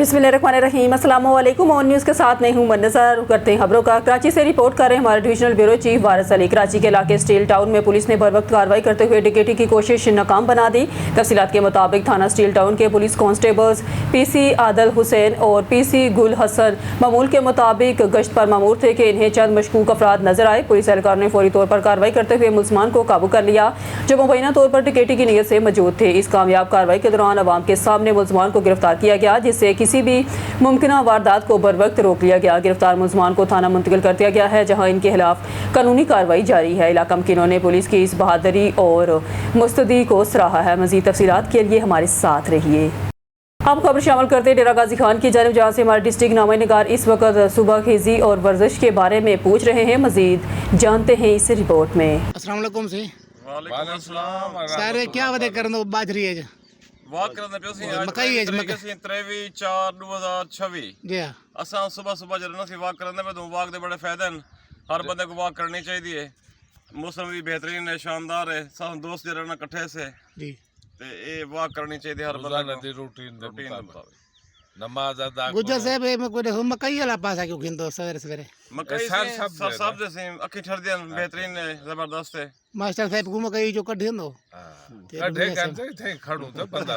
बिस्मिल्लाहिर्रहमानिर्रहीम। अस्सलाम वालेकुम। ऑन न्यूज़ के साथ मैं हूं नज़र करते हैं खबरों का। कराची से रिपोर्ट कर रहे हैं हमारे डिविजनल ब्यूरो चीफ वारिस अली। कराची के इलाके स्टील टाउन में पुलिस ने बर वक्त कार्रवाई करते हुए डकैती की कोशिश नाकाम बना दी। तफसीलात के मुताबिक थाना स्टील टाउन के पुलिस कांस्टेबल्स पीसी आदल हुसैन और पीसी गुल हसन मामूल के मुताबिक गश्त पर मामूर थे कि इन्हें चंद मशकूक अफराद नजर आए। पुलिस एहलकार ने फौरी तौर पर कार्रवाई करते हुए मुलजमान को काबू कर लिया जो मुबैना तौर पर डकैती की नीयत से मौजूद थे। इस कामयाब कार्रवाई के दौरान अवाम के सामने मुलजमान को गिरफ्तार किया गया जिससे किसी भी मुमकिन वारदात को बर वक्त रोक लिया गया। गिरफ्तार मुलजमान को थाना मुंतकिल कर दिया गया है जहां इनके खिलाफ कानूनी कार्रवाई जारी है। इलाका मकीनों ने पुलिस की इस बहादुरी और मुस्तैदी को सराहा है। मजीद तफसीलात के लिए हमारे साथ रहिए। अब खबर शामिल करते हैं डेरा गाजी खान की जानिब जहाँ से हमारे डिस्ट्रिक्ट नामा निगार इस वक्त सुबह खेजी और वर्जिश के बारे में पूछ रहे हैं। मजीद जानते हैं इस रिपोर्ट में। अस्सलाम वालेकुम जी। वालेकुम अस्सलाम। सारे क्या वजह करन बाजरी है वाक करने पे सी आज मकई है मकई 23/4/2026 जी हां असा सुबह सुबह जरना सी वाक करने में तो वाक दे बड़े फायदे हैं। हर बंदे को वाक करनी चाहिए। मौसम भी बेहतरीन है, शानदार है। सब दोस्त जरना इकट्ठे से जी ते ये वाक करनी चाहिए हर बंदे को रूटीन दे मुताबिक नमाज अदा गुजर साहब में कोई मकई वाला पासा क्यों खिंदो सवेरे सवेरे मकई सर से सब सर सब जैसे अखी ठर दिया बेहतरीन है, जबरदस्त है। मास्टर साहब को मकई जो कढ दिंदो कढे कंजे थे खड़ू तो बंदा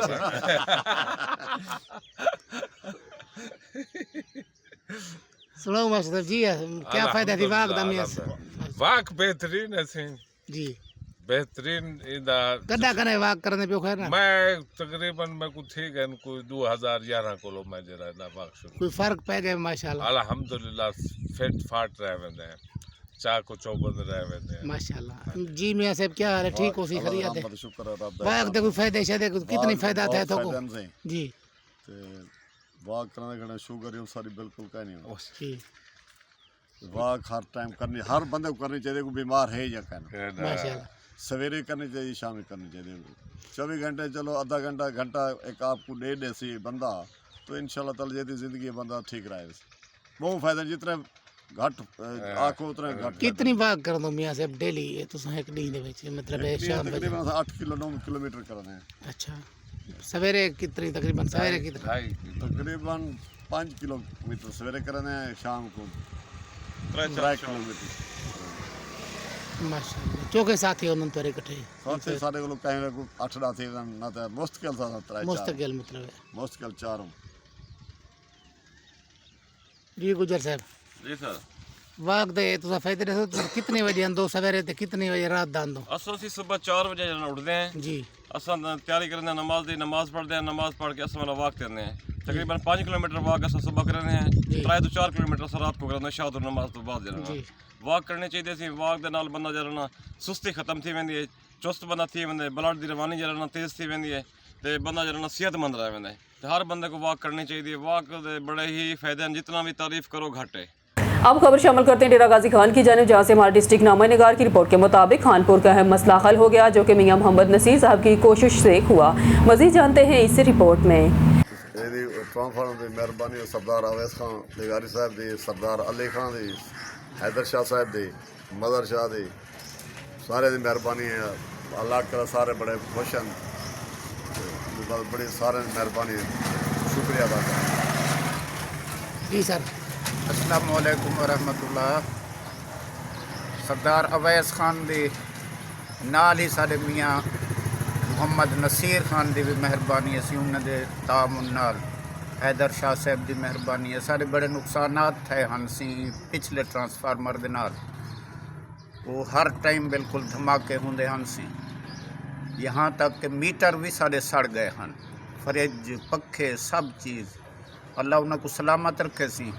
सुनो मास्टर जी क्या फायदा थी वाक दमिया से वाक बेहतरीन है सिंह जी बेहतरीन इंदा गड्ढा कने वाक करने पे खैर ना मैं तकरीबन मैं कुछ थी गन कोई 2011 कोलो मैं जरा ना वाक शुरू कोई फर्क पै गए माशाल्लाह अल्हम्दुलिल्लाह फिट फाट रहे वेंदे चा को चौबंद रहे वेंदे माशाल्लाह जी मियां साहब क्या हाल है ठीक हो सी खैरियत है शुक्र है रब वाक दे कोई फायदे शायद कितनी फायदा था तो को जी ते वाक करने का शुगर है सारी बिल्कुल का नहीं जी वाक हर टाइम करनी हर बंदे को करनी चाहिए। कोई बीमार है या कहना माशाल्लाह सवेरे करनी चाहिए, शाम करनी चाहिए। 24 घंटे चलो आधा घंटा घंटा एक आपको दे दे सी बंदा तो इंशाल्लाह ताला जदी जिंदगी बंदा ठीक रहे। बहुत फायदा जितने घट आखो उतने घट। कितनी वाक कर दो मियां साहब डेली ये तो एक दिन दे विच मतलब है शाम बजे तकरीबन 8 किलो 9 किलोमीटर करने हैं। अच्छा सवेरे कितनी तकरीबन सवेरे कितनी तकरीबन 5 किलोमीटर सवेरे करने हैं, शाम को 3 किलोमीटर। माशाल्लाह चौके साथी उन्होंने तोरे इकट्ठे साथे सारे को कहीं को 8 थे ना तो मुश्किल था 3 मुस्तकिल मतलब है मुश्किल 4 जी गुजर साहब जी सर। वाक दे तो फायदे रहे तो कितने बजे आंदो सवेरे ते कितने बजे रात दा आंदो असा सी सुबह 4 बजे जना उठते हैं। जी असा तैयारी करते हैं, नमाज पढ़ते हैं, नमाज पढ़ के असा वाला वाक करते हैं। तकरीबन 5 किलोमीटर वाक असा सुबह करते हैं, 3 तो 4 किलोमीटर असा रात को करते हैं शाह तो नमाज तो बाद जरना वाक करनी चाहिए सी। वाक दे नाल बंदा जरना सुस्ती खत्म थी वेंदी है, चुस्त बंदा थी वेंदे, ब्लड दी रवानी जरना तेज थी वेंदी है ते बंदा जरना सेहतमंद रह वेंदा है। ते हर बंदे को वाक करनी चाहिए। वाक दे बड़े ही फायदे हैं, जितना भी तारीफ करो घट है। अब खबर शामिल करते हैं डेरा गाजी खान की जानिब जहाँ से हमारे डिस्ट्रिक्ट नामा निगार की रिपोर्ट के मुताबिक खानपुर का अहम मसला हल हो गया जो कि मियां मोहम्मद नसीर साहब की कोशिश से हुआ। मजीद जानते हैं इस रिपोर्ट में। ट्रांसफार्म की मेहरबानी सरदार अवैस खान लिगारी साहब की, सरदार अली खान की, हैदर शाह साहब की, मदर शाह की, सारे की मेहरबानी है। अल्लाह का सारे बड़े खुश हैं, बड़ी सारे मेहरबानी शुक्रिया अदा कर। जी सर अस्सलाम वालेकुम वरहमतुल्लाह। सरदार अवैस खान दी नाल ही साडे मियाँ मुहम्मद नसीर खान दी भी मेहरबानी असी उन्हां दे तामुन नाल हैदर शाह साहब दी मेहरबानी है। सारे बड़े नुकसानात थे हन सी पिछले ट्रांसफार्मर दे नाल वो हर टाइम बिल्कुल धमाके होंदे हन सी। यहाँ तक कि मीटर भी सारे सड़ गए हैं, फ्रिज पखे सब चीज़। अल्लाह उन्हें को सलामत रखे सी।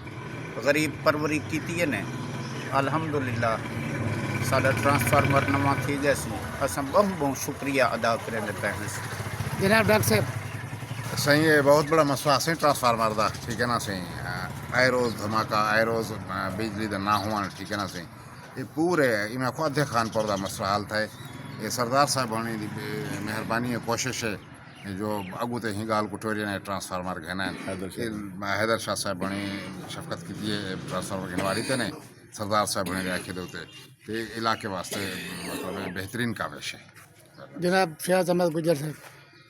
गरीब परवरी की ने अल्हम्दुलिल्लाह साडा ट्रांसफार्मर नवा थी गया सी। असां बहुत बहुत शुक्रिया अदा करें पैसे से। जनाब डॉक्टर साहब सही है बहुत बड़ा मसला सही ट्रांसफार्मर का ठीक है ना सही आए रोज़ धमाका आए रोज़ बिजली का ना हुआ ठीक है ना सही ये पूरे इमें को अधे खानपुर का मसला हाल था। ये सरदार साहब होने की मेहरबानी है कोशिश है जो अगू तो ही गाल कुटोरिया ने ट्रांसफार्मर घेना हैदर शाह साहब बनी शफकत की ट्रांसफार्मर घेने थे ने सरदार साहब बने आखे देते तो इलाके वास्ते मतलब बेहतरीन काविश है। जनाब शहज अहमद गुजर साहब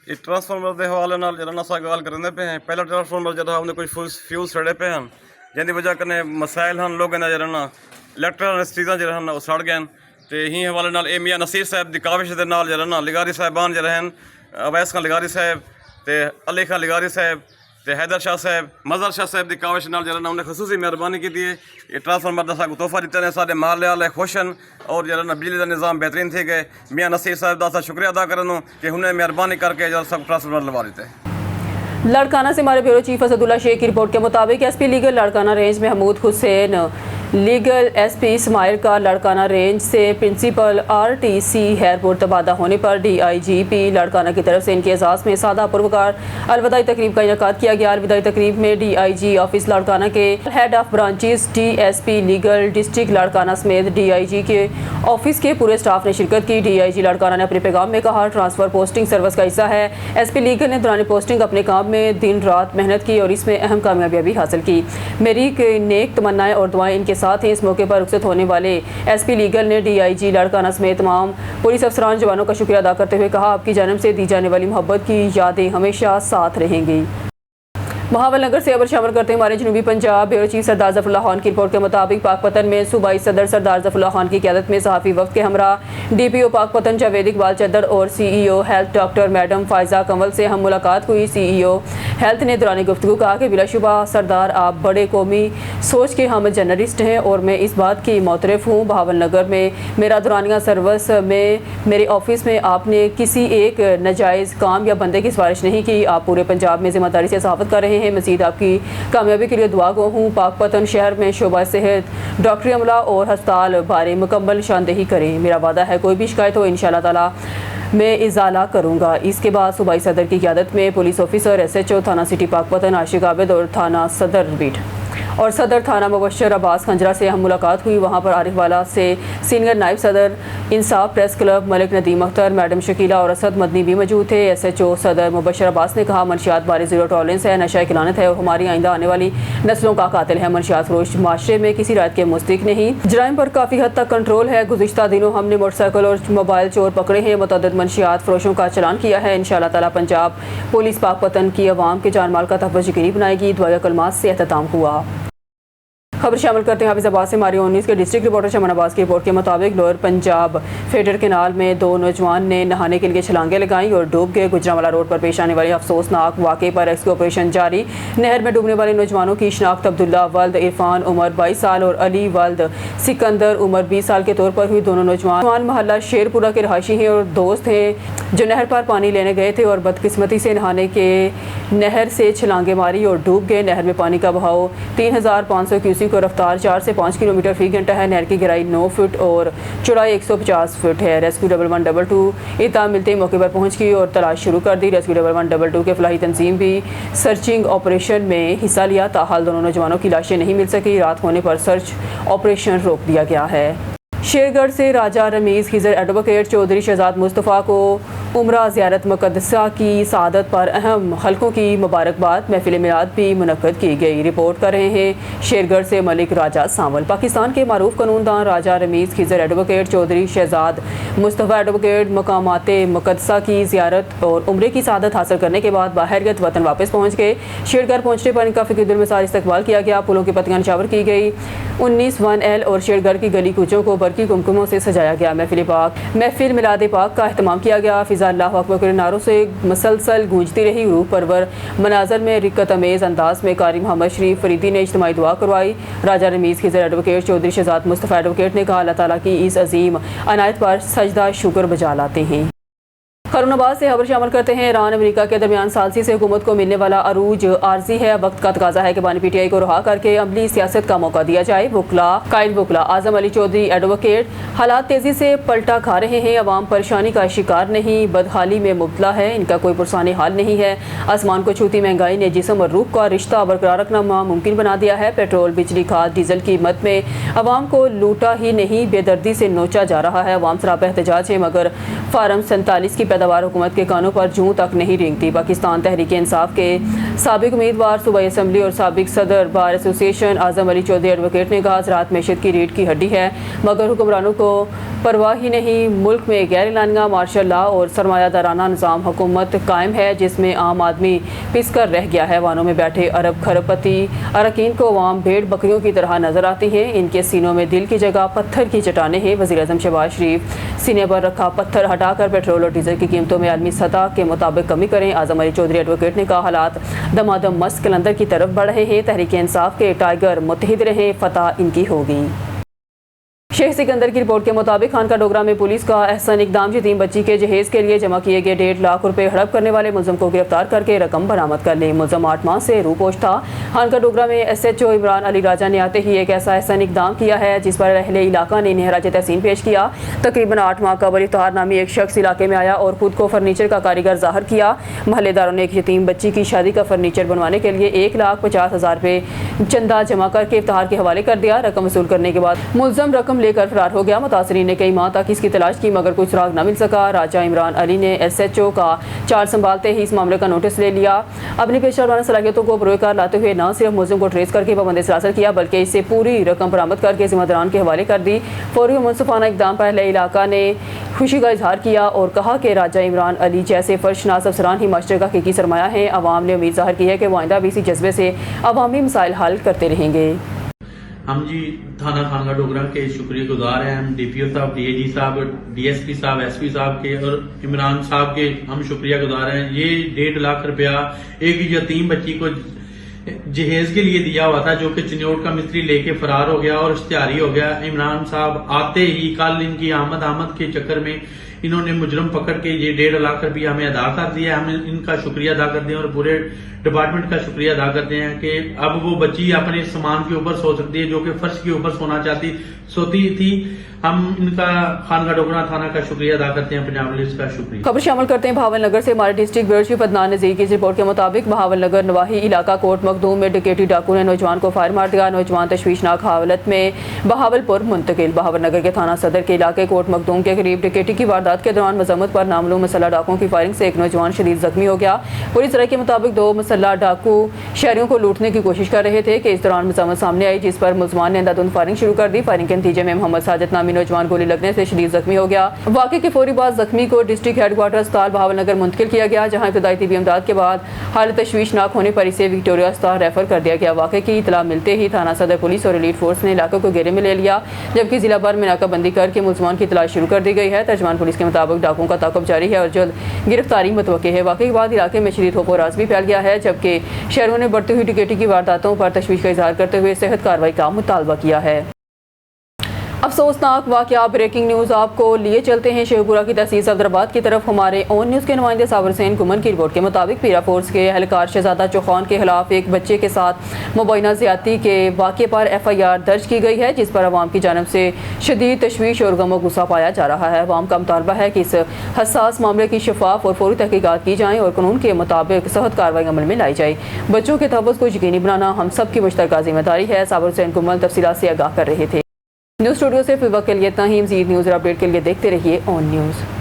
ਇਹ ਟਰਾਂਸਫਾਰਮਰ ਦੇ ਹਵਾਲੇ ਨਾਲ ਜਿਹੜਾ ਨਸਾ ਗੱਲ ਕਰਦੇ ਪਏ ਹਾਂ। ਪਹਿਲਾ ਟਰਾਂਸਫਾਰਮਰ ਜਿਹੜਾ ਉਹਨੇ ਕੋਈ ਫਿਊਜ਼ ਸੜੇ ਪਏ ਹਨ, ਜਿਹਦੀ ਵਜ੍ਹਾ ਕਨੇ ਮਸਾਇਲ ਹਨ ਲੋਕਾਂ ਦਾ ਜਿਹੜਾ ਨਾ ਇਲੈਕਟ੍ਰੀਕਲ ਚੀਜ਼ਾਂ ਜਿਹੜੇ ਹਨ ਉਹ ਸੜ ਗਏ। ਤੇ ਇਹੀ ਹਵਾਲੇ ਨਾਲ ਇਹ ਮੀਆਂ ਨਸੀਰ ਸਾਹਿਬ ਦੀ ਕਾਵਿਸ਼ ਦੇ ਨਾਲ ਜਿਹੜਾ ਨਾ ਲਿਗਾਰੀ ਸਾਹਿਬਾਨ ਜਿਹੜੇ ਹਨ, ਅਵੈਸ ਖਾਨ ਲਿਗਾਰੀ ਸਾਹਿਬ ਤੇ ਅਲੀ ਖਾਨ ਲਿਗਾਰੀ ਸਾਹਿਬ ਤੇ ਹੈਦਰ ਸ਼ਾਹ ਸਾਹਿਬ, ਮਜ਼ਹਰ ਸ਼ਾਹ ਸਾਹਿਬ ਦੀ ਕਾਵਿਸ਼ ਨਾਲ ਜਿਹੜਾ ਨਾ ਉਹਨੇ ਖਸੂਸੀ ਮਿਹਰਬਾਨੀ ਕੀਤੀ ਹੈ। ਇਹ ਟਰਾਂਸਫਾਰਮਰ ਦਾ ਸਾਨੂੰ ਤੋਹਫਾ ਦਿੱਤਾ ਨੇ, ਸਾਡੇ ਮਾਲ ਵਾਲੇ ਖੁਸ਼ ਹਨ ਔਰ ਜਿਹੜਾ ਨਾ ਬਿਜਲੀ ਦਾ ਨਿਜ਼ਾਮ ਬਿਹਤਰੀਨ ਥी गए। मियाँ नसीर साहब का शुक्रिया अदा करन कि उन्हें मेहरबानी करके जरा सब ट्रांसफार्मर लगा देते। लाड़काना से हमारे ब्यूरो चीफ असदुल्ला शेख की रिपोर्ट के मुताबिक SP legal Larkana range Mahmood Hussain legal SP Ismail का लाड़काना रेंज से प्रिंसिपल आरटीसी एयरपोर्ट तबादला होने पर डीआईजीपी लाड़काना की तरफ से इनके एजाज़ में सादा पुरवकार अलविदाई तकरीब का इनेकाद किया गया। अलविदाई तकरीब में डीआईजी ऑफिस लाड़काना के head of branches DSP legal district Larkana समेत डीआईजी के ऑफिस के पूरे स्टाफ ने शिरकत की। डीआईजी लाड़काना ने अपने पैगाम में कहा, ट्रांसफ़र पोस्टिंग सर्विस का हिस्सा है। एसपी लीगल ने दौरान पोस्टिंग अपने काम में दिन रात मेहनत की और इसमें अहम कामयाबियाँ भी हासिल की। मेरी नेक तमन्नाएं और दुआएं इनके साथ ही इस मौके पर रुखसत होने वाले एसपी लीगल ने डीआईजी लाड़काना समेत तमाम पुलिस अफसरान जवानों का शुक्रिया अदा करते हुए कहा, आपकी जानिब से दी जाने वाली मोहब्बत की यादें हमेशा साथ रहेंगी। बहावल नगर से खबर शामिल करते हैं हमारे जनूबी पंजाब ब्यूरो चीफ सरदार ज़फ़रुल्लाह खान की रिपोर्ट के मुताबिक पाकपतन में सूबाई सदर सरदार ज़फ़रुल्लाह खान की क़यादत में सहाफ़ी वक्त के हमरा डीपीओ पाकपतन जावेद इकबाल चद्दर और CEO health doctor madam Faiza Kanwal से हम मुलाकात हुई। सीईओ हेल्थ ने दौरान गुफ्तगू कहा कि बिलाशुबा सरदार आप बड़े कौमी सोच के हम जर्नलिस्ट हैं और मैं इस बात की मोतरफ़ हूँ। बहावल नगर में मेरा दौरानिया सर्विस में मेरे ऑफिस में आपने किसी एक नाजायज़ काम या बंदे की सिफारिश नहीं की। आप पूरे पंजाब में ज़िम्मेदारी से सहाफ़त कर रहे हैं। मज़ीद आपकी कामयाबी के लिए दुआ गो हूँ। पाकपतन शहर में शोबा सेहत डॉक्टरी अमला और हस्पताल बारे मुकम्मल निशानदेही करें। मेरा वादा है कोई भी शिकायत हो इंशाअल्लाह ताला मैं इजाला करूँगा। इसके बाद सूबाई सदर की क़यादत में पुलिस ऑफिसर एसएचओ थाना सिटी पाकपतन आशिक आबिद और थाना सदर बीट और सदर थाना मुबशर अब्बास खंजरा से हम मुलाकात हुई। वहाँ पर आरिफ वाला से सीनियर नायब सदर Insaf press club Malik Nadeem Akhtar, madam Shakeela और असद मदनी भी मौजूद थे। एसएचओ सदर मुबशर अब्बास ने कहा, मनशियात बारे ज़ीरो टॉलरेंस है, नशा एक लानत है और हमारी आइंदा आने वाली नस्लों का कातिल है। मनशियात फरोश माशरे में किसी रायत के मुस्तहिक नहीं। जराइम पर काफ़ी हद तक कंट्रोल है। गुज़िश्ता दिनों हमने मोटरसाइकिल और मोबाइल चोर पकड़े हैं। मुतअद्दिद मनशियात फरोशों का चलान किया है। इंशाअल्लाह ताला पंजाब पुलिस पाकपतन की अवाम के जान माल का तहफ़्फ़ुज़ यकीनी बनाएगी। दुआ कलमात से एहतताम हुआ। खबर शामिल करते हैं हाफिज़ाबाद से हमारी 19 के डिस्ट्रिक्ट रिपोर्टर शमन अब्बास की रिपोर्ट के मुताबिक लोअर पंजाब फेडर केनाल में दो नौजवान ने नहाने के लिए छलांगे लगाईं और डूब गए। गुजरांवाला रोड पर पेश आने वाले अफसोसनाक वाक़े पर रेस्क्यू ऑपरेशन जारी। नहर में डूबने वाले नौजवानों की शनाख्त अब्दुल्ला वल्द इरफान उमर 22 साल और अली वल्द सिकंदर उमर 20 साल के तौर पर हुई। दोनों नौजवान महल्ला शेरपुरा के रहायशी हैं और दोस्त हैं जो नहर पर पानी लेने गए थे और बदकिस्मती से नहाने के नहर से छलांगे मारी और डूब गए। नहर में पानी का बहाव 3500 क्यूसेक को रफ्तार 4 से 5 किलोमीटर फी घंटा है। नहर की गहराई 9 फुट और चौड़ाई 150 फुट है। रेस्क्यू 1122 इत्तला मिलते ही मौके पर पहुंच गई और तलाश शुरू कर दी। रेस्क्यू 1122 के फलाही तंजीम भी सर्चिंग ऑपरेशन में हिस्सा लिया। ताहाल दोनों नौजवानों की लाशें नहीं मिल सकी। रात होने पर सर्च ऑपरेशन रोक दिया गया है। शेरगढ़ से राजा रमीज़ खिज़र एडवोकेट चौधरी शहजाद मुस्तफ़ा को उम्रा ज़ियारत मुक़द्दसा की सआदत पर अहम हलकों की मुबारकबाद महफिल मिलाद भी मुनक्कद की गई। रिपोर्ट कर रहे हैं शेरगढ़ से मलिक राजा सावल। पाकिस्तान के मारूफ कानूनदान राजा रमीज़ खिज़र एडवोकेट चौधरी शहजाद मुस्तफ़ा एडवोकेट मकामात मुक़द्दसा की ज़ियारत और उम्रे की सआदत हासिल करने के बाद बाहरगत वतन वापस पहुँच गए। शेरगढ़ पहुँचने पर इनका फ़िक्र मिसाल इस्तकबाल किया गया। पुलों की पत्तियाँ निछावर की गई। 19-1L और शेरगढ़ की गली कूचों को बरकी कुमकुमों से सजाया गया। महफिल मिलाद पाक का अहतमाम किया गया। फिज़ा अल्लाह अकबर के नारों से मसलसल गूंजती रही। रूह परवर मनाजर में रिक्कत अमेज़ अंदाज में कारी मोहम्मद शरीफ फरीदी ने इज्तिमाई दुआ करवाई। राजा रमीज़ खिज़र एडवोकेट चौधरी शहजाद मुस्तफ़ा एडवोकेट ने कहा, अल्लाह ताला की इस अजीम अनायत पर सजदा शुक्र बजा लाते हैं। खैरुनाबाद से खबर शामिल करते हैं। ईरान अमेरिका के दरमियान सालसी से हुकूमत को मिलने वाला अरूज आर्जी है। वक्त का तकाजा है कि बानी पीटीआई को रुहा करके अमली सियासत का मौका दिया जाए। कायल वकला आजम अली चौधरी एडवोकेट हालात तेज़ी से पलटा खा रहे हैं। अवाम परेशानी का शिकार नहीं, बदहाली में मुब्तला है। इनका कोई पुरसानी हाल नहीं है। आसमान को छूती महंगाई ने जिस्म और रूह का रिश्ता बरकरार रखना मुमकिन बना दिया है। पेट्रोल, बिजली, खाद, डीजल की कीमत में अवाम को लूटा ही नहीं बेदर्दी से नोचा जा रहा है। अवाम सरापा एहतजाज है मगर फार्म 47 की पैदावार سوار حکومت کے کانوں پر جوں تک نہیں رینگتی۔ پاکستان تحریک انصاف کے سابق امیدوار صوبائی اسمبلی اور سابق صدر بار ایسوسی ایشن اعظم علی چودھری ایڈوکیٹ نے کہا زراعت معیشت کی ریڑھ کی ہڈی ہے، مگر حکمرانوں کو پرواہ ہی نہیں۔ ملک میں غیر اعلانیہ مارشل لا اور سرمایہ دارانہ نظام حکومت قائم ہے جس میں عام آدمی پس کر رہ گیا ہے۔ وانوں میں بیٹھے ارب کھرب پتی اراکین کو عوام بھیڑ بکریوں کی طرح نظر آتی ہیں، ان کے سینوں میں دل کی جگہ پتھر کی چٹانیں ہیں۔ وزیر اعظم شہباز شریف سینے پر رکھا پتھر ہٹا کر پیٹرول اور ڈیزل کی قیمتوں میں عالمی سطح کے مطابق کمی کریں۔ اعظم علی چودھری ایڈوکیٹ نے کہا حالات دمادم مست کلندر کی طرف بڑھ رہے ہیں، تحریک انصاف کے ٹائیگر متحد رہیں، فتح ان کی ہوگی۔ شیخ سکندر کی رپورٹ کے مطابق خانقاہ ڈوگرہ میں پولیس کا احسن اقدام یتیم بچی کے جہیز کے لیے جمع کیے گئے 1.5 لاکھ روپے ہڑپ کرنے والے ملزم کو گرفتار کر کے رقم برآمد کر لی۔ ملزم 8 ماہ سے روپوش تھا۔ خانقاہ ڈوگرہ میں SHO عمران علی راجہ نے آتے ہی ایک ایسا احسن اقدام کیا ہے جس پر اہل علاقہ نے انہیں خراج تحسین پیش کیا۔ تقریباً 8 ماہ قبل افتخار نامی ایک شخص علاقے میں آیا اور خود کو فرنیچر کا کاریگر ظاہر کیا۔ محلے داروں نے ایک یتیم بچی کی شادی کا فرنیچر بنوانے کے لیے 1,50,000 روپے چندہ جمع کر کے افتخار کے حوالے کر دیا۔ رقم وصول کرنے کے بعد ملزم رقم لے کر فرار ہو گیا۔ متاثرین نے کئی ماہ تک اس کی تلاش کی مگر کوئی سراغ نہ مل سکا۔ راجہ عمران علی نے SHO کا چارج سنبھالتے ہی اس معاملے کا نوٹس لے لیا۔ اپنی پیشہ ورانہ صلاحیتوں کو بروئے کار لاتے ہوئے نہ صرف ملزم کو ٹریس کر کے پابند سراسر کیا بلکہ اس سے پوری رقم برآمد کر کے ذمہ داران کے حوالے کر دی۔ فوری و منصفانہ اقدام پر اہل علاقہ نے خوشی کا اظہار کیا اور کہا کہ راجہ عمران علی جیسے فرشناس افسران ہی معاشرے کا حقیقی سرمایہ ہیں۔ عوام نے امید ظاہر کی ہے کہ وہ آئندہ بھی اسی جذبے سے عوامی مسائل حل کرتے رہیں گے۔ ہم جی تھانہ خانقاہ ڈوگرہ کے شکریہ گزار ہیں، ہم DPO صاحب، DAG صاحب، DSP صاحب، SP صاحب کے اور عمران صاحب کے ہم شکریہ گزار ہیں۔ یہ 1.5 لاکھ روپیہ ایک یتیم بچی کو جہیز کے لیے دیا ہوا تھا جو کہ چنیوٹ کا مستری لے کے فرار ہو گیا اور اشتہاری ہو گیا۔ عمران صاحب آتے ہی کل ان کی آمد کے چکر میں انہوں نے مجرم پکڑ کے یہ 1.5 لاکھ روپیہ ہمیں ادا کر دیا۔ ہم ان کا شکریہ ادا کرتے ہیں اور پورے ڈپارٹمنٹ کا شکریہ ادا کرتے ہیں کہ اب وہ بچی اپنے سامان کے اوپر سو سکتی ہے جو کہ فرش کے اوپر سوتی تھی۔ ہم ان کا خانقاہ ڈوگرہ تھانہ کا شکریہ ادا کرتے ہیں، پنجاب پولیس کا شکریہ۔ خبر شامل کرتے ہیں بہاول نگر سے۔ ہمارے district bureau chief Adnan Nazir کی رپورٹ کے مطابق بہاول نگر نواحی علاقہ کوٹ مخدوم میں ڈکیٹی ڈاکو نے نوجوان کو فائر مار دیا۔ نوجوان تشویشناک حالت میں بہاول پور منتقل۔ بہاول نگر کے تھانہ صدر کے علاقے کوٹ مخدوم کے قریب ڈکیٹی کی واردات کے دوران مذمت پر نامعلوم مسلح ڈاکوؤں کی فائرنگ سے ایک نوجوان شدید زخمی ہو گیا۔ پولیس ذرائع کے مطابق 2 مسلح ڈاکو شہریوں کو لوٹنے کی کوشش کر رہے تھے کہ اس دوران مزاحمت سامنے آئی جس پر ملزمان نے اندھادھند فائرنگ شروع کر دی۔ فائرنگ کے نتیجے میں محمد ساجد نامی نوجوان گولی لگنے سے شدید زخمی ہو گیا۔ واقعے کے فوری بعد زخمی کو ڈسٹرکٹ ہیڈ کوارٹر اسپتال بہاول نگر منتقل کیا گیا جہاں ابتدائی طبی امداد کے بعد حالت تشویشناک ہونے پر اسے وکٹوریہ اسپتال ریفر کر دیا گیا۔ واقعے کی اطلاع ملتے ہی تھانہ صدر پولیس اور ایلیٹ فورس نے علاقے کو گھیرے میں لے لیا جبکہ ضلع بھر میں ناکہ بندی کر کے ملزمان کی تلاش شروع کر دی گئی ہے۔ ترجمان پولیس کے مطابق ڈاکوؤں کا تعاقب جاری ہے اور جلد گرفتاری متوقع ہے۔ واقعے کے بعد علاقے میں شدید خوف و ہراس بھی پھیل گیا ہے جبکہ شہریوں نے بڑھتی ہوئی ڈکیٹی کی وارداتوں پر تشویش کا اظہار کرتے ہوئے سخت کارروائی کا مطالبہ کیا ہے۔ افسوسناک واقعہ بریکنگ نیوز آپ کو لیے چلتے ہیں شیخوپورہ کی تحصیل صفدرآباد کی طرف۔ ہمارے اون نیوز کے نمائندے صابر حسین گمن کی رپورٹ کے مطابق پیرا فورس کے اہلکار شہزادہ چوخان کے خلاف ایک بچے کے ساتھ مبینہ زیادتی کے واقعے پر FIR درج کی گئی ہے جس پر عوام کی جانب سے شدید تشویش اور غم و غصہ پایا جا رہا ہے۔ عوام کا مطالبہ ہے کہ اس حساس معاملے کی شفاف اور فوری تحقیقات کی جائیں اور قانون کے مطابق سخت کارروائی عمل میں لائی جائے۔ بچوں کے تحفظ کو یقینی بنانا ہم سب کی مشترکہ ذمہ داری ہے۔ صابر حسین گمن تفصیلات سے آگاہ کر رہے تھے۔ نیوز اسٹوڈیو سے فی الوقت کے لیے اتنا ہی۔ مزید نیوز اور اپڈیٹ کے لیے دیکھتے رہیے اون نیوز۔